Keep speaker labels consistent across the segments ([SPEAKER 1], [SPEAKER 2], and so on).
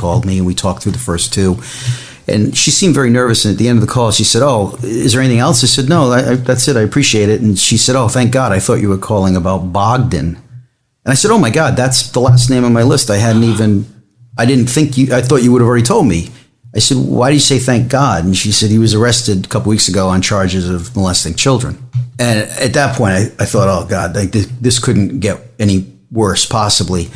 [SPEAKER 1] called me and we talked through the first two. And she seemed very nervous. And at the end of the call, she said, "Oh, is there anything else?" I said, "No, that's it. I appreciate it." And she said, "Oh, thank God. I thought you were calling about Bogdan." And I said, "Oh my God, that's the last name on my list. I thought you would have already told me." I said, "Why do you say thank God?" And she said, "He was arrested a couple weeks ago on charges of molesting children." And at that point, I thought, "Oh God, like this couldn't get any worse possibly,"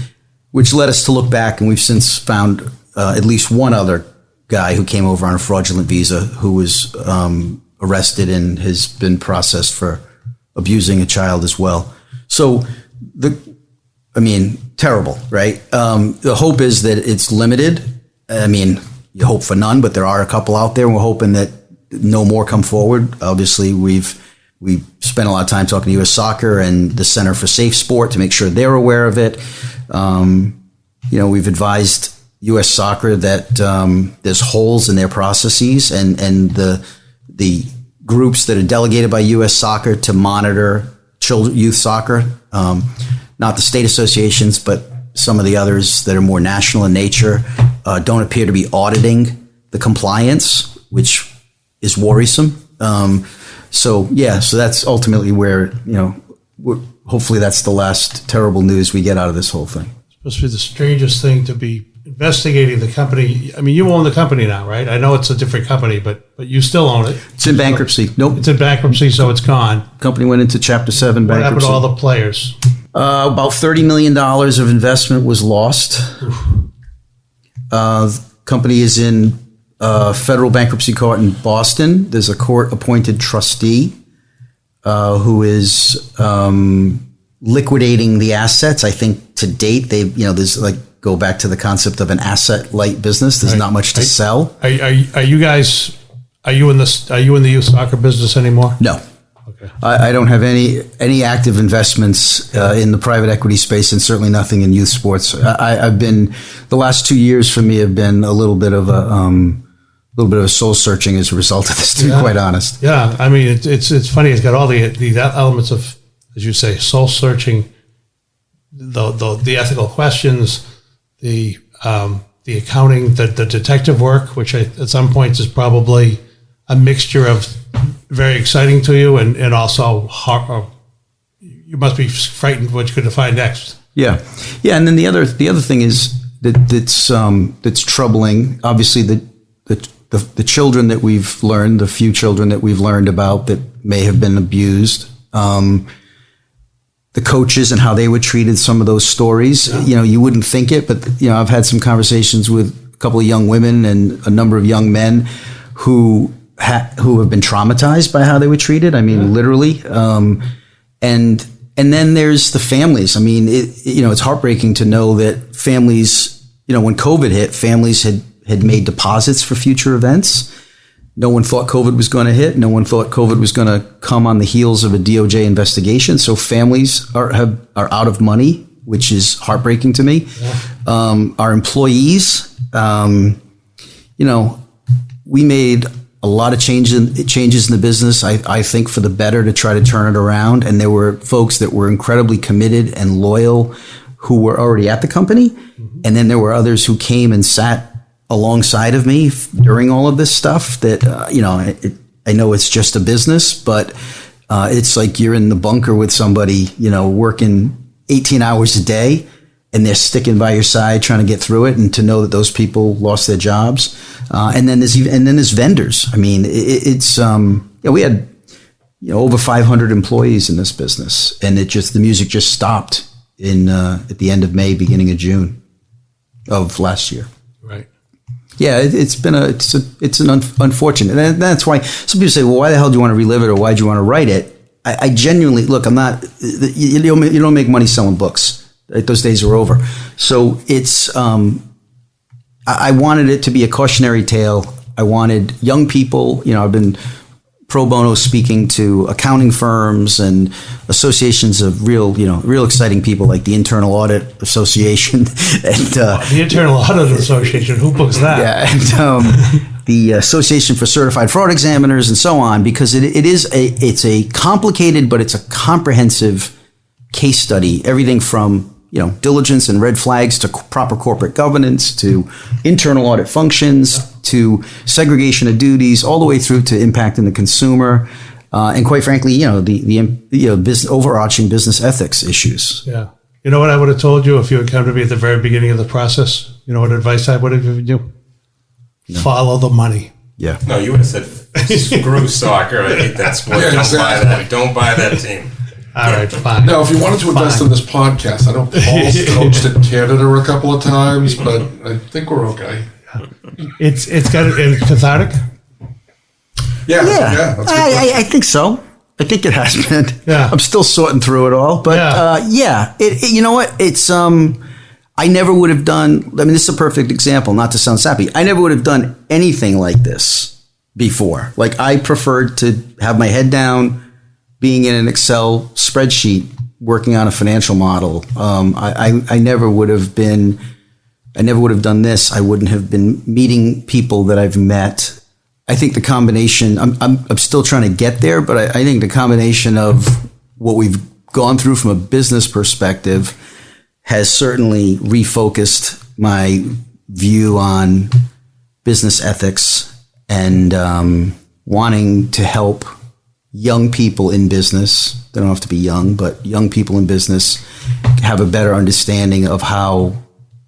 [SPEAKER 1] which led us to look back, and we've since found at least one other guy who came over on a fraudulent visa who was arrested and has been processed for abusing a child as well. So terrible, right? The hope is that it's limited. I mean, you hope for none, but there are a couple out there, and we're hoping that no more come forward. Obviously, we've spent a lot of time talking to U.S. Soccer and the Center for Safe Sport to make sure they're aware of it. We've advised U.S. Soccer that there's holes in their processes, and the groups that are delegated by U.S. Soccer to monitor youth soccer, not the state associations, but some of the others that are more national in nature, don't appear to be auditing the compliance, which is worrisome. So that's ultimately where, hopefully that's the last terrible news we get out of this whole thing.
[SPEAKER 2] It's supposed to be the strangest thing to be investigating the company. I mean, you own the company now, right? I know it's a different company, but you still own it.
[SPEAKER 1] It's in bankruptcy. Nope.
[SPEAKER 2] It's in bankruptcy, so it's gone.
[SPEAKER 1] Company went into Chapter 7 bankruptcy.
[SPEAKER 2] What happened to all the players?
[SPEAKER 1] About $30 million of investment was lost. The company is in federal bankruptcy court in Boston. There's a court-appointed trustee who is liquidating the assets. I think to date, there's go back to the concept of an asset-light business. There's not much to sell.
[SPEAKER 2] Are you guys? Are you in the youth soccer business anymore?
[SPEAKER 1] No.
[SPEAKER 2] Okay.
[SPEAKER 1] I don't have any active investments in the private equity space, and certainly nothing in youth sports. I've been, the last 2 years for me have been a little bit of a soul searching as a result of this, to be quite honest.
[SPEAKER 2] Yeah, I mean it's funny. It's got all the elements of, as you say, soul searching, the ethical questions, the accounting, the detective work, which at some points is probably a mixture of very exciting to you and also you must be frightened what you're going to find next. Yeah.
[SPEAKER 1] And then the other thing is that's troubling. Obviously, the children that we've learned, the few children that we've learned about that may have been abused. The coaches and how they were treated, some of those stories, you wouldn't think it, but, I've had some conversations with a couple of young women and a number of young men who have been traumatized by how they were treated. I mean, literally. And then there's the families. I mean, it's heartbreaking to know that families, when COVID hit, families had made deposits for future events. No one thought COVID was going to hit. No one thought COVID was going to come on the heels of a DOJ investigation. So families are out of money, which is heartbreaking to me. Yeah. Our employees, we made a lot of changes in the business, I think, for the better to try to turn it around. And there were folks that were incredibly committed and loyal who were already at the company. Mm-hmm. And then there were others who came and sat alongside of me during all of this stuff that, I know it's just a business, but it's like you're in the bunker with somebody, working 18 hours a day, and they're sticking by your side trying to get through it, and to know that those people lost their jobs. And then there's vendors. I mean, we had, over 500 employees in this business, and the music just stopped at the end of May, beginning of June of last year.
[SPEAKER 2] Right.
[SPEAKER 1] Yeah, it's an unfortunate, and that's why some people say, well, why the hell do you want to relive it, or why do you want to write it? I genuinely, look, I'm not, you don't make money selling books. Those days are over. So it's, I wanted it to be a cautionary tale. I wanted young people, I've been pro bono speaking to accounting firms and associations of real exciting people like the Internal Audit Association. And,
[SPEAKER 2] the Internal Audit Association, who books that?
[SPEAKER 1] Yeah, and the Association for Certified Fraud Examiners and so on, because it's a complicated, but it's a comprehensive case study. Everything from, diligence and red flags to proper corporate governance, to internal audit functions, to segregation of duties, all the way through to impacting the consumer, and quite frankly, the business, overarching business ethics issues.
[SPEAKER 2] Yeah. You know what I would have told you if you had come to me at the very beginning of the process? You know what advice I would have given you? No. Follow the money.
[SPEAKER 1] Yeah.
[SPEAKER 3] No, you would have said, screw soccer. I hate that sport. Don't buy that team.
[SPEAKER 2] All right, fine.
[SPEAKER 4] Now, if you wanted to invest in this podcast, I know Paul's coached in Canada a couple of times, but I think we're okay.
[SPEAKER 2] It's cathartic.
[SPEAKER 4] Yeah. That's a good
[SPEAKER 1] I think so. I think it has been.
[SPEAKER 2] Yeah.
[SPEAKER 1] I'm still sorting through it all, but you know what? It's I never would have done. I mean, this is a perfect example. Not to sound sappy, I never would have done anything like this before. Like, I preferred to have my head down, being in an Excel spreadsheet, working on a financial model. I never would have been. I never would have done this. I wouldn't have been meeting people that I've met. I think the combination, I'm still trying to get there, but I think the combination of what we've gone through from a business perspective has certainly refocused my view on business ethics and wanting to help young people in business. They don't have to be young, but young people in business have a better understanding of how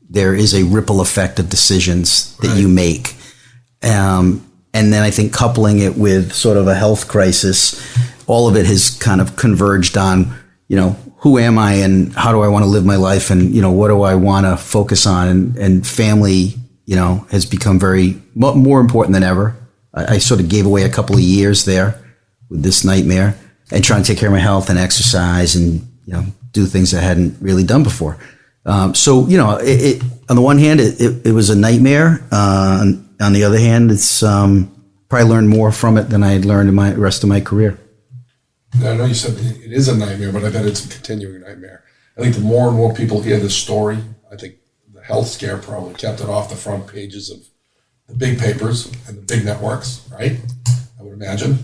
[SPEAKER 1] there is a ripple effect of decisions that you make. And then I think coupling it with sort of a health crisis, all of it has kind of converged on, who am I and how do I want to live my life, and, what do I want to focus on? And family, has become more important than ever. I sort of gave away a couple of years there with this nightmare and trying to take care of my health and exercise and, do things I hadn't really done before. So, it on the one hand, it was a nightmare. On the other hand, it's probably learned more from it than I had learned in my rest of my career.
[SPEAKER 4] I know you said it is a nightmare, but I bet it's a continuing nightmare. I think the more and more people hear this story, I think the health scare probably kept it off the front pages of the big papers and the big networks, right? I would imagine.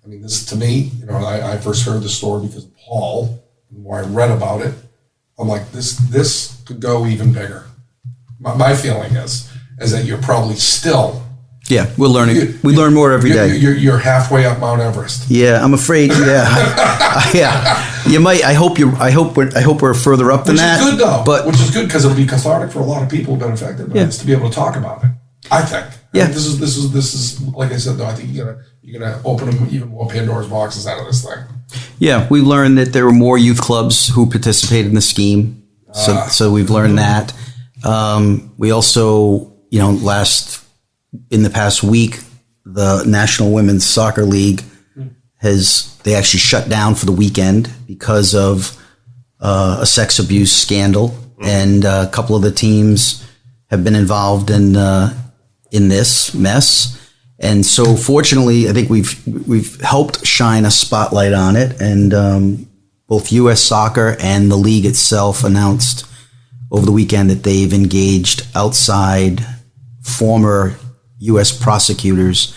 [SPEAKER 4] I mean, this to me, I first heard the story because of Paul, and where I read about it. I'm like, this could go even bigger. My feeling is that you're probably still.
[SPEAKER 1] Yeah, we're learning. We learn more every day.
[SPEAKER 4] You're halfway up Mount Everest.
[SPEAKER 1] Yeah, I'm afraid. Yeah, you might. I hope we're further up than that.
[SPEAKER 4] Which is good though. Which is good because it'll be cathartic for a lot of people who've been affected by this to be able to talk about it. I think.
[SPEAKER 1] Yeah.
[SPEAKER 4] This is like I said though. I think you're gonna open even more Pandora's boxes out of this thing.
[SPEAKER 1] Yeah, we learned that there were more youth clubs who participated in the scheme. So we've learned that. We also, in the past week, the National Women's Soccer League they actually shut down for the weekend because of a sex abuse scandal, and a couple of the teams have been involved in this mess. And so, fortunately, I think we've helped shine a spotlight on it, and both U.S. Soccer and the league itself announced over the weekend that they've engaged outside former U.S. prosecutors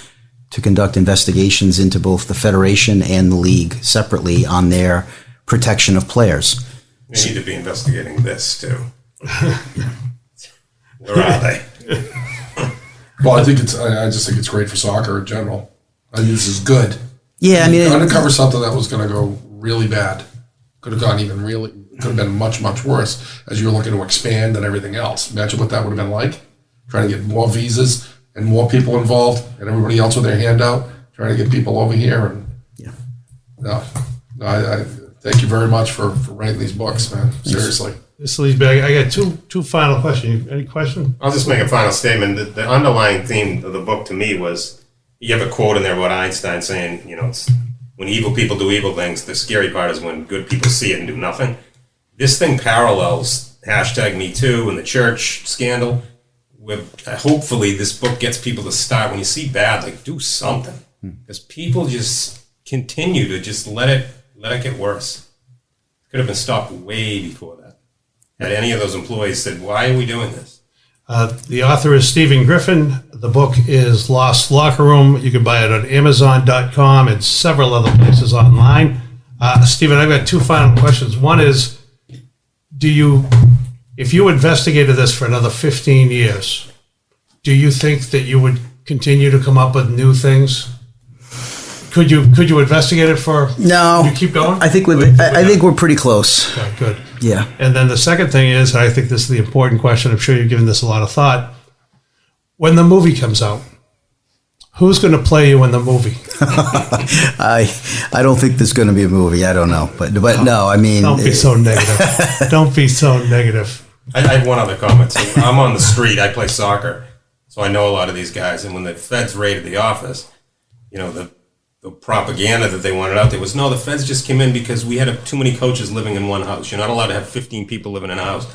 [SPEAKER 1] to conduct investigations into both the federation and the league separately on their protection of players.
[SPEAKER 3] We need to be investigating this too. Where are they?
[SPEAKER 4] Well, I just think it's great for soccer in general. I think this is good.
[SPEAKER 1] Yeah, I mean,
[SPEAKER 4] uncover something that was going to go really bad. Could have been much, much worse as you're looking to expand and everything else. Imagine what that would have been like. Trying to get more visas and more people involved and everybody else with their hand out, trying to get people over here. And I thank you very much for writing these books, man. Seriously.
[SPEAKER 2] This leads me. I got two final questions. Any question?
[SPEAKER 3] I'll just make a final statement. The underlying theme of the book to me was, you have a quote in there about Einstein saying, it's when evil people do evil things, the scary part is when good people see it and do nothing. This thing parallels #MeToo and the church scandal. Hopefully this book gets people to start, when you see bad, do something. Because people just continue to just let it get worse. Could have been stopped way before that. Had any of those employees said, why are we doing this?
[SPEAKER 2] The author is Stephen Griffin. The book is Lost Locker Room. You can buy it on Amazon.com and several other places online. Stephen, I've got two final questions. One is, if you investigated this for another 15 years, do you think that you would continue to come up with new things? Could you investigate it for?
[SPEAKER 1] No.
[SPEAKER 2] Could you keep going?
[SPEAKER 1] I think we're pretty close.
[SPEAKER 2] Okay, good.
[SPEAKER 1] Yeah.
[SPEAKER 2] And then the second thing is, I think this is the important question. I'm sure you've given this a lot of thought. When the movie comes out, who's going to play you in the movie?
[SPEAKER 1] I don't think there's going to be a movie. I don't know, but no. I mean,
[SPEAKER 2] don't be so negative. Don't be so negative.
[SPEAKER 3] I have one other comment. So I'm on the street. I play soccer, so I know a lot of these guys. And when the feds raided the office, the propaganda that they wanted out there was, no, the feds just came in because we had too many coaches living in one house. You're not allowed to have 15 people living in a house.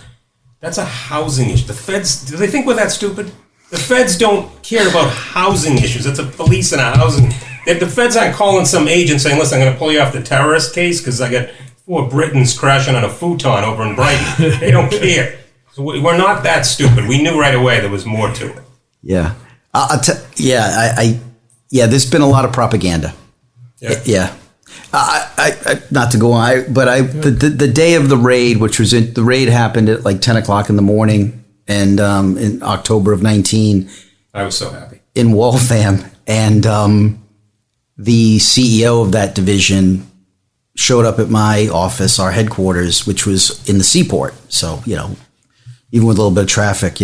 [SPEAKER 3] That's a housing issue. The feds, do they think we're that stupid? The feds don't care about housing issues. It's a police and a housing. The feds aren't calling some agent saying, listen, I'm going to pull you off the terrorist case because I got 4 Britons crashing on a futon over in Brighton. They don't care. So we're not that stupid. We knew right away there was more to it.
[SPEAKER 1] Yeah. There's been a lot of propaganda. Yeah. I not to go on, but the day of the raid, the raid happened at like 10 o'clock in the morning, and in October of 19.
[SPEAKER 3] I was so happy. In
[SPEAKER 1] Waltham, and the CEO of that division showed up at my office, our headquarters, which was in the seaport. So, even with a little bit of traffic,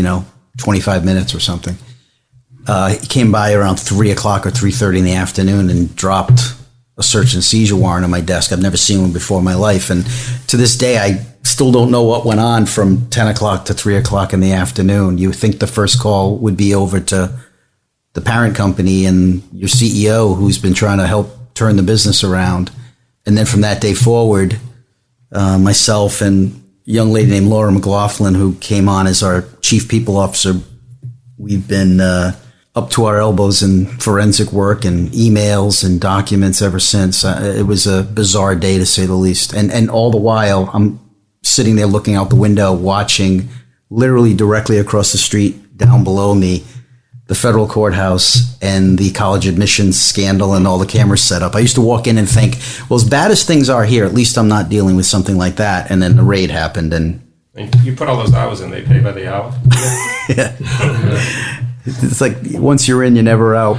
[SPEAKER 1] 25 minutes or something. He came by around 3 o'clock or 3:30 in the afternoon and dropped a search and seizure warrant on my desk. I've never seen one before in my life. And to this day, I still don't know what went on from 10 o'clock to 3 o'clock in the afternoon. You think the first call would be over to the parent company and your CEO, who's been trying to help turn the business around. And then from that day forward, myself and a young lady named Laura McLaughlin, who came on as our chief people officer, we've been up to our elbows in forensic work and emails and documents ever since. It was a bizarre day, to say the least. And all the while, I'm sitting there looking out the window, watching literally directly across the street, down below me, the federal courthouse and the college admissions scandal and all the cameras set up. I used to walk in and think, well, as bad as things are here, at least I'm not dealing with something like that. And then the raid happened. And
[SPEAKER 3] you put all those hours in, they pay by the hour?
[SPEAKER 1] Yeah. It's like once you're in, you're never out.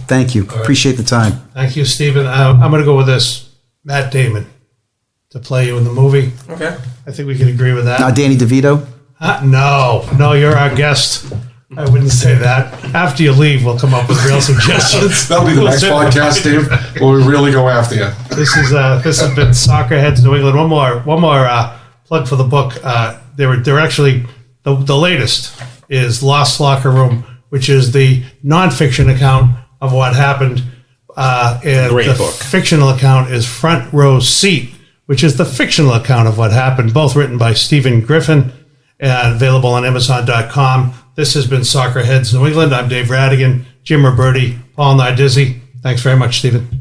[SPEAKER 1] Thank you. Appreciate the time.
[SPEAKER 2] Thank you, Stephen. I'm going to go with this. Matt Damon to play you in the movie.
[SPEAKER 3] Okay.
[SPEAKER 2] I think we can agree with that.
[SPEAKER 1] Not Danny DeVito?
[SPEAKER 2] No, you're our guest. I wouldn't say that. After you leave, we'll come up with real suggestions.
[SPEAKER 4] That'll be the next podcast, Steve. Where we really go after you.
[SPEAKER 2] This has been Soccerheads New England. One more plug for the book. They're actually the latest is Lost Locker Room, which is the nonfiction account of what happened. And
[SPEAKER 3] Great
[SPEAKER 2] the
[SPEAKER 3] book.
[SPEAKER 2] Fictional account is Front Row Seat, which is the fictional account of what happened. Both written by Stephen Griffin and available on Amazon.com. This has been Soccerheads New England. I'm Dave Rattigan, Jim Ruberti, Paul Nardizzi. Thanks very much, Stephen.